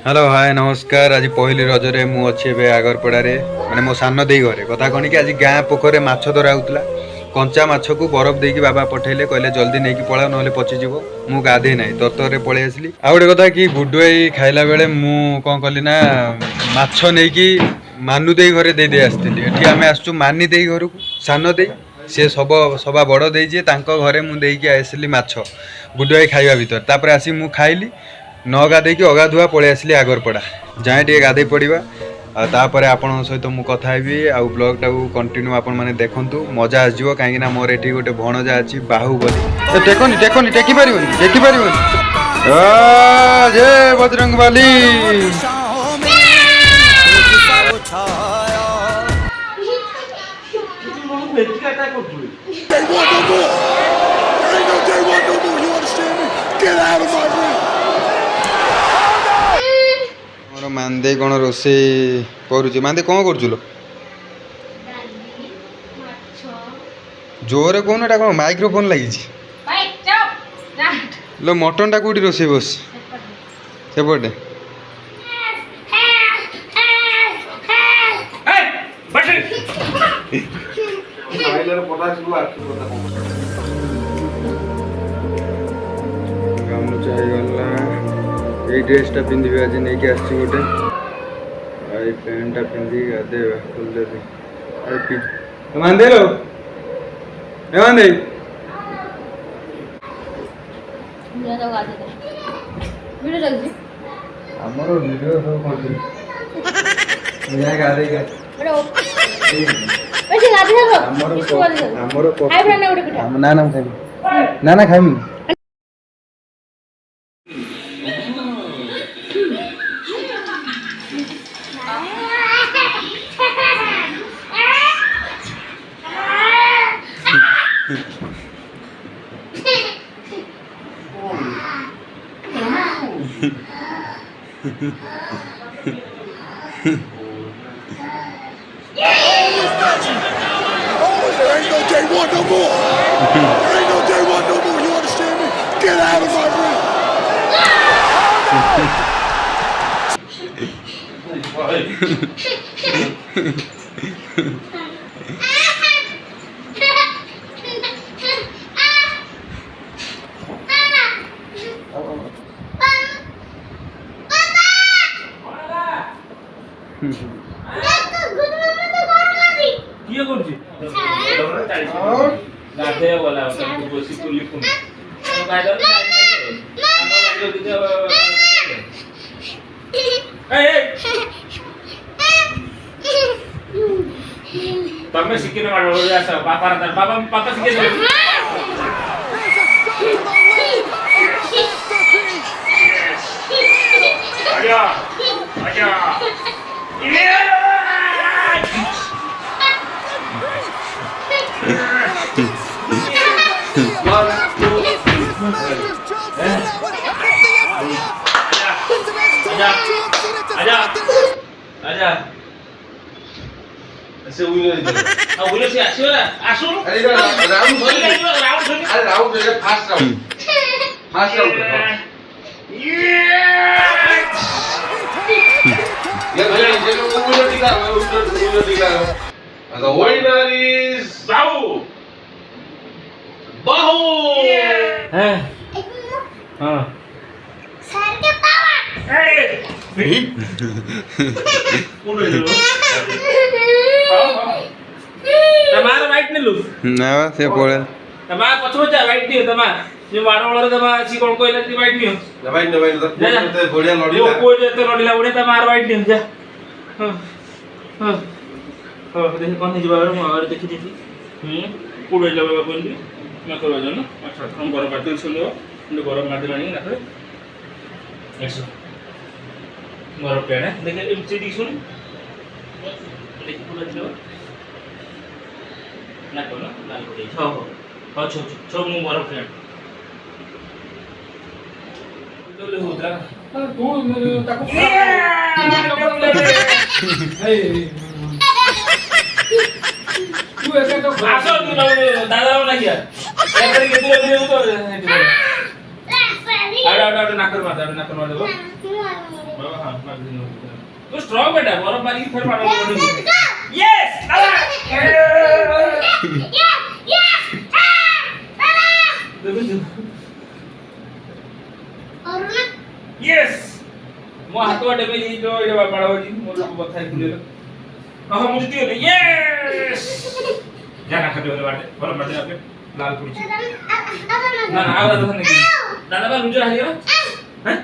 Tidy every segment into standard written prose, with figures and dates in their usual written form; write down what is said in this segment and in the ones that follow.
Hello hi नमस्कार। आज पहली रजरे मु अच्छी आगरपड़े माने मो सान दे घरे कथा कौन कि आज गाँ पोखर माछ धरा होता कंचा माछ को बरफ देकी बाबा पठेले कहले जल्दी नहीं कि पड़ा ना पचिଯିव मु गाधे ना तरतर पलि आसली। आ गोटे कथा कि गुड्डू भाई खाइला बेले मु कौन कली ना माछ नहीं मानु दे घरे दे आसती। एठी आम आसचु मानी दे घर को सान दे सी सभा बड़ दे घरे मुझे आसली माछ गुड्डू भाई खाइबा भीतर तापर आसी मु खाइली न गाधे कि अगाधुआ पलि आसली आगरपड़ा जाए टे गाधे पड़ा तापर आपण सहित मु कथा हेबी आ ब्लॉग टाकू कंटिन्यू आपण माने देखंतु मजा आसजिवो काहेकि ना मोर एठी गोटे भणजा अछि बाहुबली टेकनी टेकनी टेकी परिबनी जय बजरंगबली। मांदे कौन रोसे करुचे मांदे कौन कर जोर कौन एटा कौन माइक्रोफोन लगी लो मटन टा कौटी रोसे बस सेपटे गामुचा गला ये ड्रेसटा पिंधि आज नहीं कि आसी गोटे आई पैंटा पिंधि गाधे खोल दे मानदे लो मानदे हमरो वीडियो सब करते या गाधे ना ना खाइमी There ain't no day one no more. There ain't no day one no more. You understand me? Get out of my room. किए करछि गाधे वाला सब बसी तुली पुन तो गाधे हम गाधे दिते ए तमे सिकिन माडो जा पापा पापा सिके दे आजा आजा आजा ऐसे उइले दे आ उइले से आछो ना आसो अरे राउंड अरे राउंड दे फास्ट राउंड ये भले जे उइले दिखा the winner is बाहु हैं हां सर के पावा ए कोन रे तमार वाइट नेलु ना से पळे तमार पछो जा वाइट दियो तमार जे मारवळर तमा अछि कोन कोइला ती वाइट दियो ना वाइट तो बढ़िया लड़ीला को जे तो लड़ीला उडे तमार वाइट दियो जा हां हां हां देख कोन हिजबा रे म और देखि देती पुडे लबा बोलली ना करवा जानो अच्छा हम गरम बाटी सुनो इंदु गरम माटी लानी ना करे ऐसो गरम पेने देखे एमसी दी सुन देखि पुडा दियो ना कोन लाल पड़ी हो हो छो छो मु गरम पेन दोले होता तू ताको तू ऐसे तो आसो दादा ना किया ऐसे के तू तो आड़ नाकर मार दो हां मार दो तू स्ट्रांग बेटा बर्फ मारी फिर मारो यस यस मो हाथ वाटे में ये जो ये बाड़ा होजी मोर बथाई खुले हां मुझे दियो यस जाना खटे वाले बाटे बर्फ मार दे आपके लाल पुड़ी ना ना आवाज तो नहीं दादा बा रुजो हालियो हैं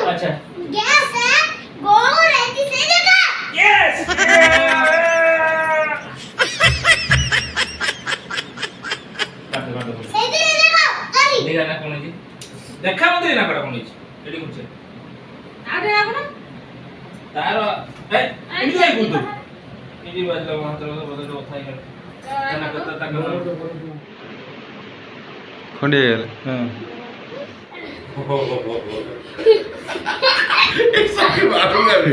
अच्छा गैस है गो रहती से जगह यस सेदी जगह अरे देखा ना कोन जी देखा मत ना कड़ा कोन जी एडी कुछ आडे आगना तारो ए इनी जाई कुतो इनी बाजला मात्र बदल उठाई कर ना करता तक खंडे हां हो एक सबके मारूंगा भी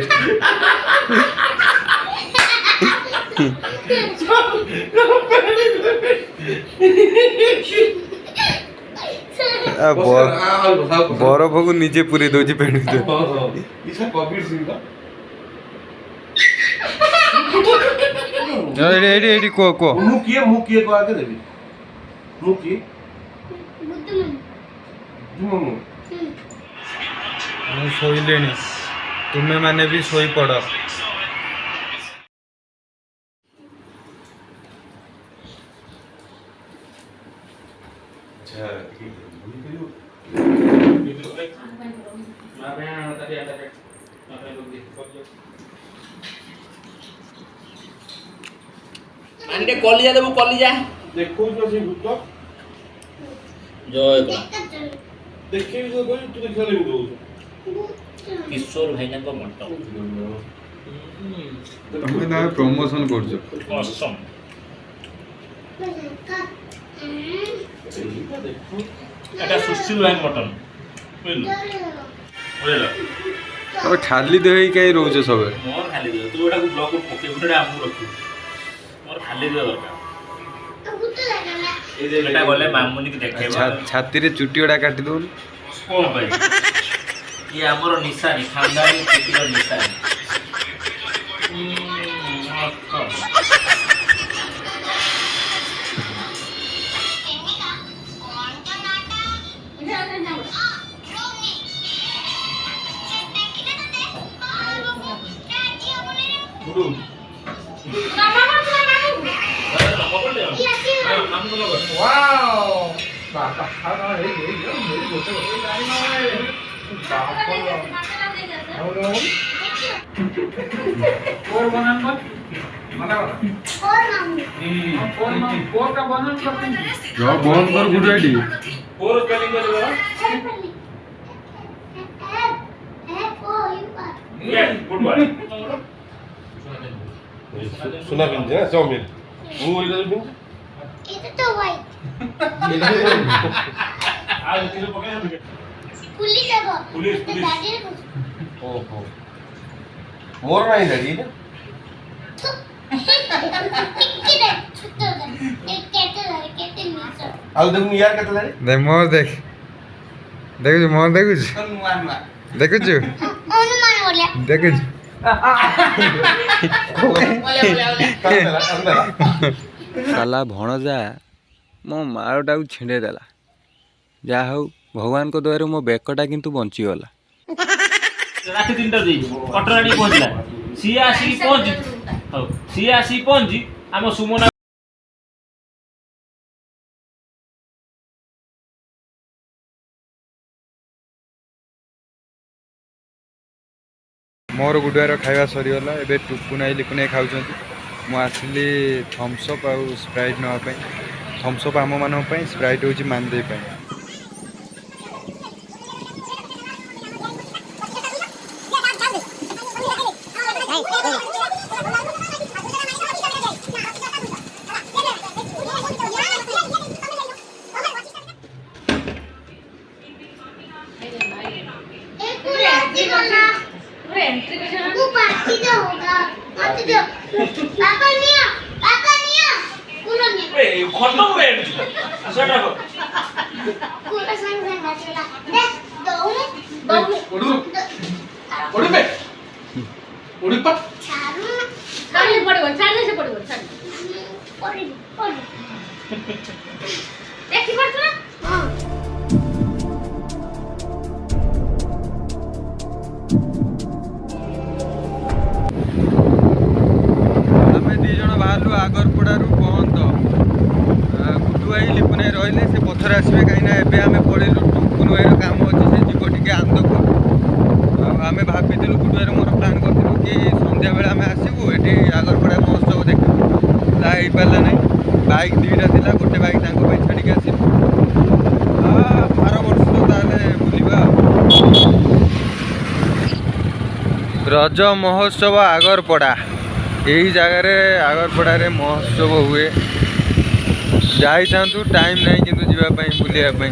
बरफ को निजे पूरी दौची पेड़ इसा कबीर सिंह का एडी को मु किए को आके देबी मु की बुद्धमन ମୁଁ ଶୋଇଲେଣି ତୁମେ ମାନେ ବି ଶୋଇ ପଡ଼ अच्छा ठीक है आंटे कलिजा देबो कलिजा देखो जो से भूत जय देखि जो कोई तू देखा नहीं दो किशोर भाईना को मटो ତମେ ନା ପ୍ରମୋସନ କରୁଛ कसम এটা সুশীল ভাই মটন বুঝলো বুঝলো ତମେ ଖାଲି ଦେହ ହେଇ କାହିଁ ରହୁଛ ସବୁବେଳେ मोर खाली दियो तू एटा ब्लॉग पके उठडा हमु रखू मोर खाली दियो दरकार एटा गले मामुनी के देखेबा ଛାତିରେ ଚୁଟି ଗୁଡ଼ା କାଟି ଦଉନି कोन भाई ये हमरो निशानी खानदानी चुटीर निशानी ବନ୍ଦ କର ଗୁଡ ଏଠି सुना बिंदे ना चाउमिन मु ओइला बिंदे itu tuh white पुलिस है वो पुलिस दादी को ओहो मोर नहीं लड़ी ना किधर छुट्टा कर एक कहते मिस आउ देखु यार कत लड़ी देख मोर देख देखु मोर देखु देखु अनुमान बोले देखु साला भणजा मो मारटाକୁ ଛିଣ୍ଡେଇ ଦେଲା ଯାହା ହଉ ଭଗବାନଙ୍କ ଦୟାରୁ ମୋ ବେକଟା କିନ୍ତୁ ବଞ୍ଚିଗଲା ରାତି 3ଟା ଦେଇ କଟରାଡି ପହଞ୍ଚିଲା ସିଏ ଆସିକି ପହଞ୍ଚି ହଉ ସିଏ ଆସିକି ପହଞ୍ଚି ଆମ ସୁମନା मोर गुडुआर खाଇବା ସରିଗଲା ଏବେ ଟୁକୁନାଇ ଲିକୁନାଇ ଖାଉଛନ୍ତି ମୁଁ ଆସିଲି ଥମ୍ସଅପ୍ ଆଉ ସ୍ପ୍ରାଇଟ୍ ନେବା ପାଇଁ ଥମ୍ସଅପ୍ ଆମମାନଙ୍କ ପାଇଁ ସ୍ପ୍ରାଇଟ୍ ହେଉଛି ମାନ୍ଦେଇ ପାଇଁ एंट्री करना वो पार्टी का होगा मत दो पापा नहीं पापा ଖତମ ରେଟ୍ ସେଟା କର पूरा संग संग चला दे दौड़े दौड़े ओडिपे ओडिपा चारू खाली पड़ो छाड़ दे से पड़ो छाड़ पड़ी पड़ी देखी पड़छ ना हां आमे दी जण बाहरलु आगरपड़ारू बंद गुड्डू भाई लिपुन भाई रहिले से पथर आसबे कहीं ना एबे आमे पड़ेलु टुकुन भाई काम अछि से जीव टिके आंदको आमे भाबिथिलु गुड्डू भाई मोर प्लान करथिलु कि संध्या बेला आमे आसीबु एठी आगरपड़ा महोत्सव देखिबु ता हेई पाला नै बाइक दीटा थिला गोटे बाइक तांको भाई छाडी के आसीबु आर वर्ष ताले बुलिबा रज महोत्सव आगरपड़ा यही जगार आगरपड़ा रे महोत्सव हुए जाइथांतु टाइम नहीं किंतु जीवापाई बुलिया पाई